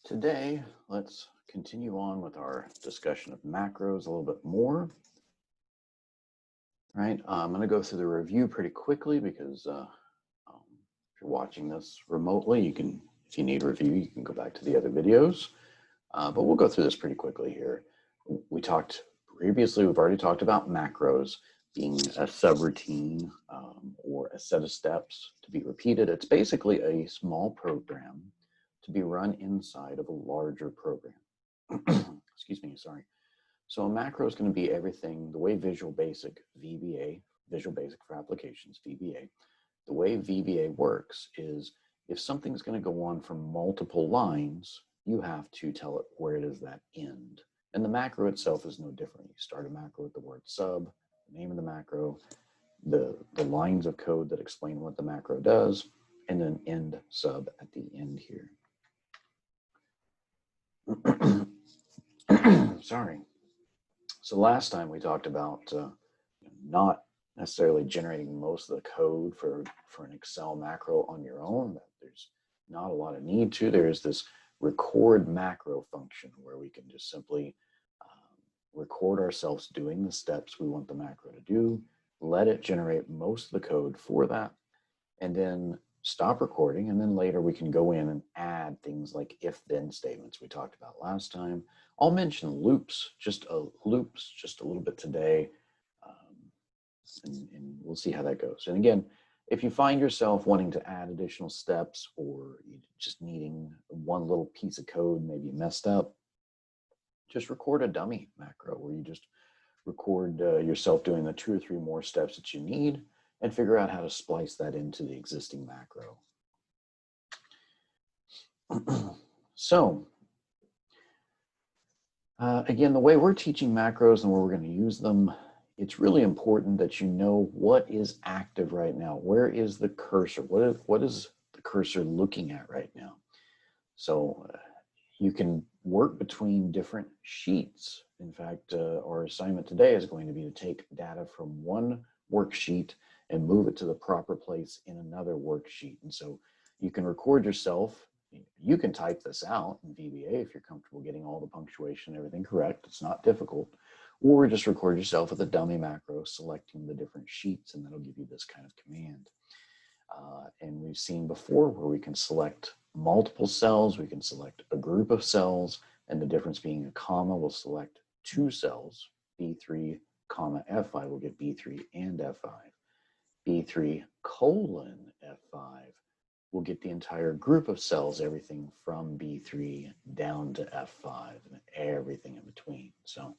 Today, let's continue on with our discussion of macros a little bit more. Right, I'm going to go through the review pretty quickly because if you're watching this remotely, you can, if you need review, you can go back to the other videos. But we'll go through this pretty quickly here. We talked previously, we've already talked about macros being a subroutine or a set of steps to be repeated. It's basically a small program to be run inside of a larger program. Excuse me, sorry. So a macro is going to be everything, the way Visual Basic, VBA, Visual Basic for Applications, VBA, the way VBA works is if something's going to go on for multiple lines, you have to tell it where does that end. And the macro itself is no different. You start a macro with the word sub, the name of the macro, the lines of code that explain what the macro does, and then end sub at the end here. Sorry. So last time we talked about not necessarily generating most of the code for an Excel macro on your own. That there's not a lot of need to. There's this record macro function where we can just simply record ourselves doing the steps we want the macro to do, let it generate most of the code for that, and then stop recording, and then later we can go in and add things like if-then statements we talked about last time. I'll mention loops just a little bit today, and we'll see how that goes. And again, if you find yourself wanting to add additional steps or just needing one little piece of code maybe messed up, just record a dummy macro where you just record yourself doing the 2 or 3 more steps that you need and figure out how to splice that into the existing macro. So, again, the way we're teaching macros and where we're going to use them, it's really important that you know what is active right now. Where is the cursor? What is the cursor looking at right now? So you can work between different sheets. In fact, our assignment today is going to be to take data from one worksheet and move it to the proper place in another worksheet. And so you can record yourself. You can type this out in VBA if you're comfortable getting all the punctuation and everything correct. It's not difficult. Or just record yourself with a dummy macro, selecting the different sheets, and that'll give you this kind of command. And we've seen before where we can select multiple cells, we can select a group of cells, and the difference being a comma will select 2 cells, B3, comma, F5 will get B3 and F5. B3 colon F5 will get the entire group of cells, everything from B3 down to F5 and everything in between. So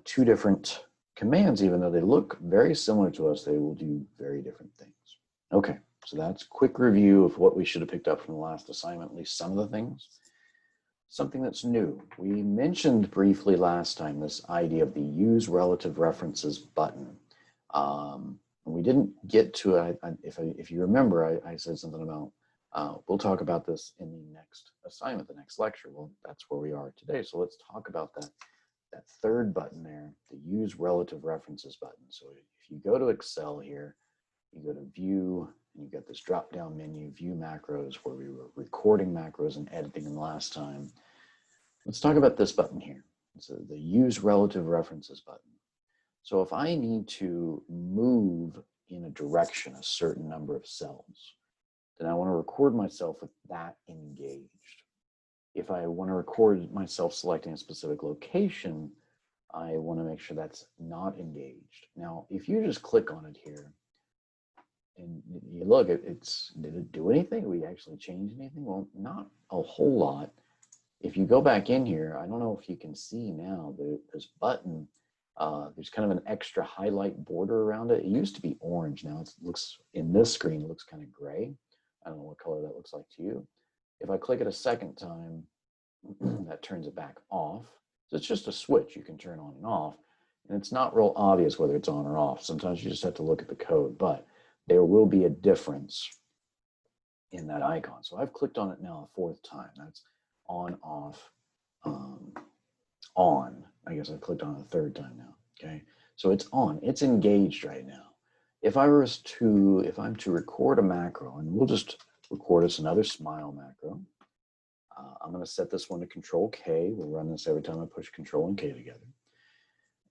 2 different commands, even though they look very similar to us, they will do very different things. Okay, so that's a quick review of what we should have picked up from the last assignment, at least some of the things. Something that's new. We mentioned briefly last time this idea of the use relative references button. We didn't get to it. If you remember, I said something about, we'll talk about this in the next assignment, the next lecture. Well, that's where we are today. So let's talk about that third button there, the use relative references button. So if you go to Excel here, you go to view, and you get this drop down menu, view macros, where we were recording macros and editing them last time. Let's talk about this button here. So the use relative references button. So if I need to move in a direction a certain number of cells, then I want to record myself with that engaged. If I want to record myself selecting a specific location, I want to make sure that's not engaged. Now, if you just click on it here, and you look, did it do anything? Did we actually change anything? Well, not a whole lot. If you go back in here, I don't know if you can see now, this button, there's kind of an extra highlight border around it. It used to be orange. Now it looks, in this screen, it looks kind of gray. I don't know what color that looks like to you. If I click it a second time, that turns it back off. So it's just a switch you can turn on and off. And it's not real obvious whether it's on or off. Sometimes you just have to look at the code, but there will be a difference in that icon. So I've clicked on it now a 4th time. That's on, off, on. I guess I clicked on it a 3rd time now, okay? So it's on, it's engaged right now. If I'm to record a macro, and we'll just record us another smile macro. I'm going to set this one to Control K. We'll run this every time I push Control and K together.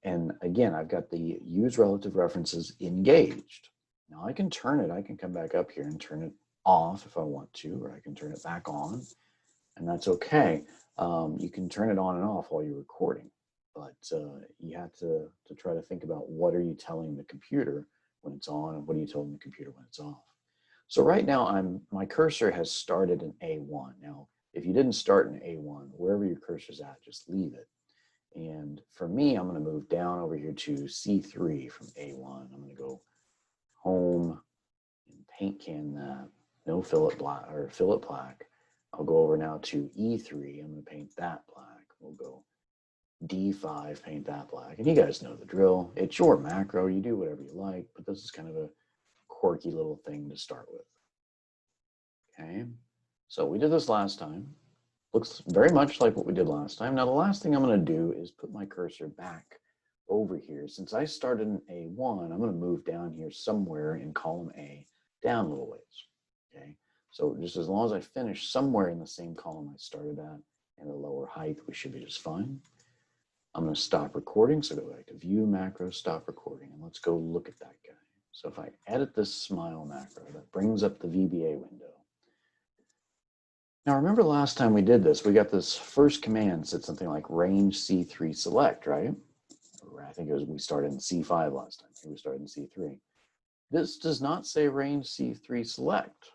And again, I've got the use relative references engaged. Now I can turn it. I can come back up here and turn it off if I want to, or I can turn it back on, and that's okay. You can turn it on and off while you're recording, but you have to try to think about what are you telling the computer when it's on and what are you telling the computer when it's off. So right now my cursor has started in A1. Now, if you didn't start in A1, wherever your cursor's at, just leave it. And for me, I'm going to move down over here to C3 from A1. I'm going to go home and paint can that. No fillet black or fillet black. I'll go over now to E3. I'm going to paint that black. We'll go D5, paint that black. And you guys know the drill. It's your macro. You do whatever you like, but this is kind of a quirky little thing to start with. Okay, so we did this last time. Looks very much like what we did last time. Now the last thing I'm going to do is put my cursor back over here. Since I started in A1, I'm going to move down here somewhere in column A, down a little ways. Okay, so just as long as I finish somewhere in the same column I started at and the lower height, we should be just fine. I'm going to stop recording. So go back to View, Macro, Stop Recording, and let's go look at that guy. So if I edit this smile macro, that brings up the VBA window. Now remember last time we did this, we got this first command said something like range C3 select, right? Or I think it was we started in C5 last time. Here we started in C3. This does not say range C3 select.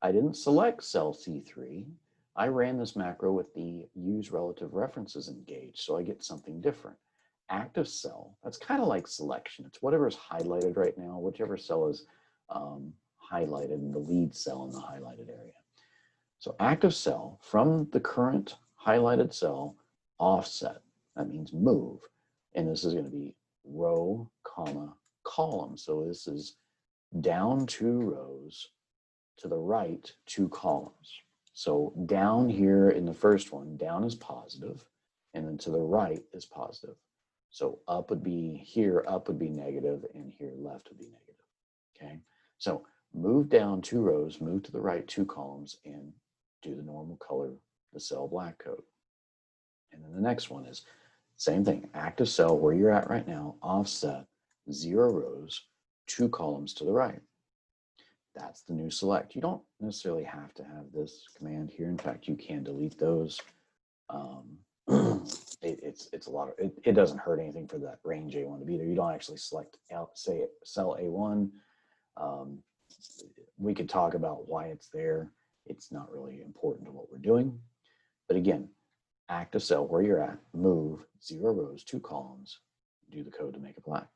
I didn't select cell C3. I ran this macro with the use relative references engaged, so I get something different. Active cell, that's kind of like selection. It's whatever's highlighted right now, whichever cell is highlighted in the lead cell in the highlighted area. So active cell from the current highlighted cell offset, that means move. And this is going to be row, comma, column. So this is down 2 rows, to the right 2 columns. So down here in the first one, down is positive, and then to the right is positive. So up would be here, up would be negative, and here left would be negative. Okay, so move down 2 rows, move to the right 2 columns, and do the normal color, the cell black code. And then the next one is same thing, active cell where you're at right now, offset 0 rows, 2 columns to the right. That's the new select. You don't necessarily have to have this command here. In fact, you can delete those. It's a lot of, it doesn't hurt anything for that range A1 to be there. You don't actually select out, say cell A1. We could talk about why it's there. It's not really important to what we're doing. But again, active cell where you're at, move 0 rows, 2 columns, do the code to make it black.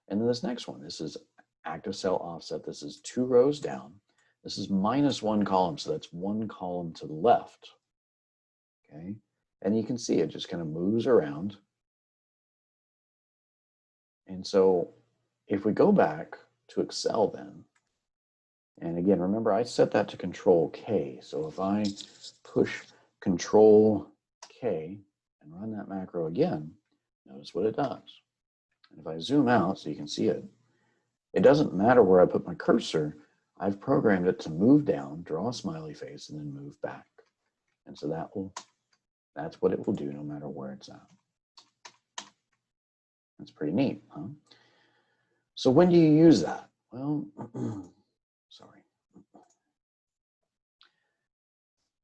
And then this next one, this is active cell offset. This is 2 rows down. This is -1 column, so that's 1 column to the left. Okay, and you can see it just kind of moves around. And so if we go back to Excel then, and again, remember I set that to Control K. So if I push Control K and run that macro again, notice what it does. And if I zoom out so you can see it, it doesn't matter where I put my cursor. I've programmed it to move down, draw a smiley face, and then move back. And so that's what it will do no matter where it's at. That's pretty neat, huh? So when do you use that? Well, sorry.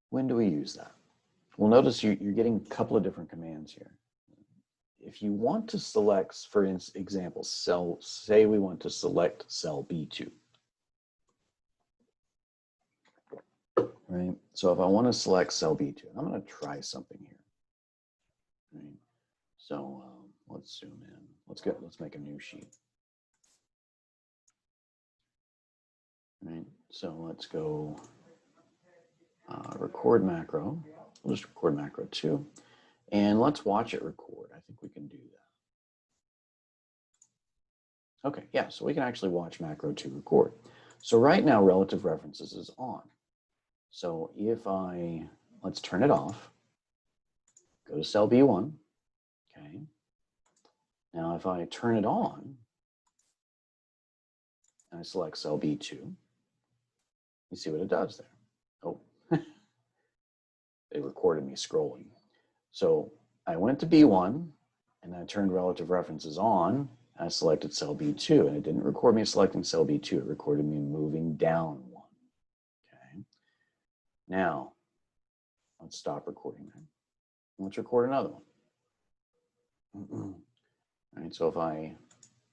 When do we use that? Well, notice you're getting a couple of different commands here. If you want to select, for example, say we want to select cell B2. Right? So if I want to select cell B2, I'm going to try something here. Right? So let's zoom in. Let's make a new sheet. Right? So let's go record macro. We'll just record macro 2. And let's watch it record. I think we can do that. Okay, yeah, so we can actually watch macro 2 record. So right now, relative references is on. So if let's turn it off, go to cell B1, okay. Now if I turn it on, and I select cell B2, you see what it does there. Oh, It recorded me scrolling. So I went to B1 and I turned relative references on. I selected cell B2 and it didn't record me selecting cell B2. It recorded me moving down one. Okay. Now, let's stop recording that. Let's record another one. All right, so if I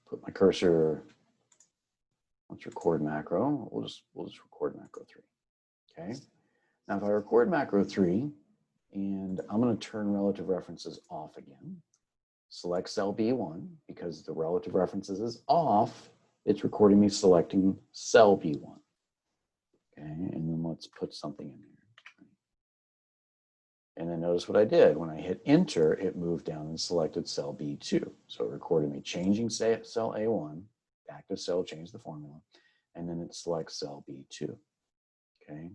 put my cursor, let's record macro. We'll just record macro 3. Okay. Now, if I record macro 3, and I'm going to turn relative references off again, select cell B1, because the relative references is off, it's recording me selecting cell B1. Okay, and then let's put something in there. And then notice what I did. When I hit enter, it moved down and selected cell B2. So it recorded me changing cell A1, active cell, change the formula, and then it selects cell B2. Okay,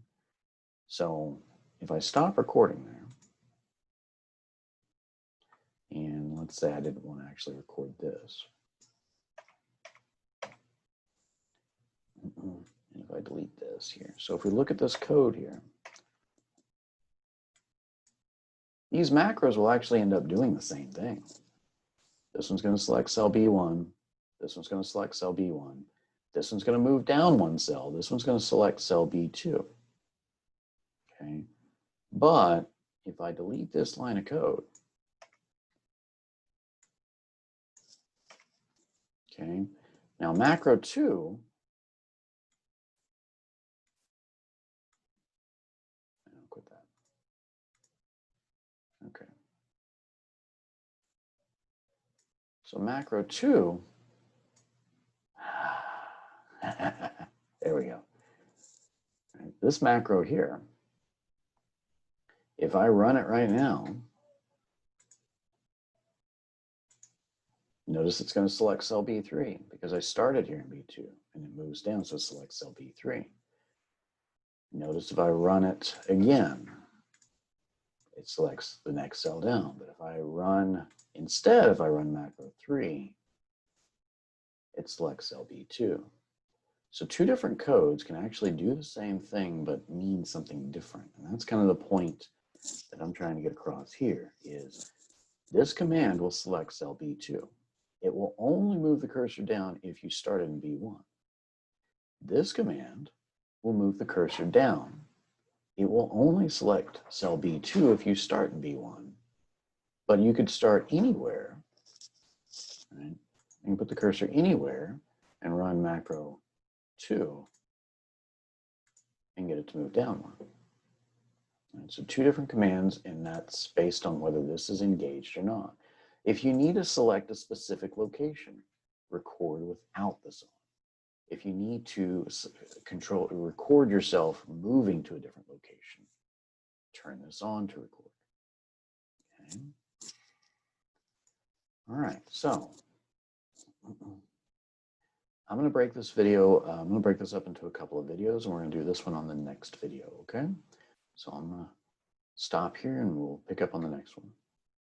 so if I stop recording there, and let's say I didn't want to actually record this. And if I delete this here. So if we look at this code here, these macros will actually end up doing the same thing. This one's going to select cell B1. This one's going to select cell B1. This one's going to move down one cell. This one's going to select cell B2. Okay. But if I delete this line of code, okay, now macro 2, I'll quit that. Okay. So macro 2, there we go. Right, this macro here, if I run it right now, notice it's going to select cell B3 because I started here in B2 and it moves down, so it selects cell B3. Notice if I run it again, it selects the next cell down. But if I run, instead, if I run macro 3, it selects cell B2. So two different codes can actually do the same thing, but mean something different. And that's kind of the point that I'm trying to get across here is this command will select cell B2. It will only move the cursor down if you started in B1. This command will move the cursor down. It will only select cell B2 if you start in B1, but you could start anywhere, right? You can put the cursor anywhere and run macro 2 and get it to move down one. Right, so two different commands, and that's based on whether this is engaged or not. If you need to select a specific location, record without this on. If you need to record yourself moving to a different location, turn this on to record. Okay. All right, so I'm going to break this video. I'm going to break this up into a couple of videos, and we're going to do this one on the next video, okay? So I'm going to stop here, and we'll pick up on the next one.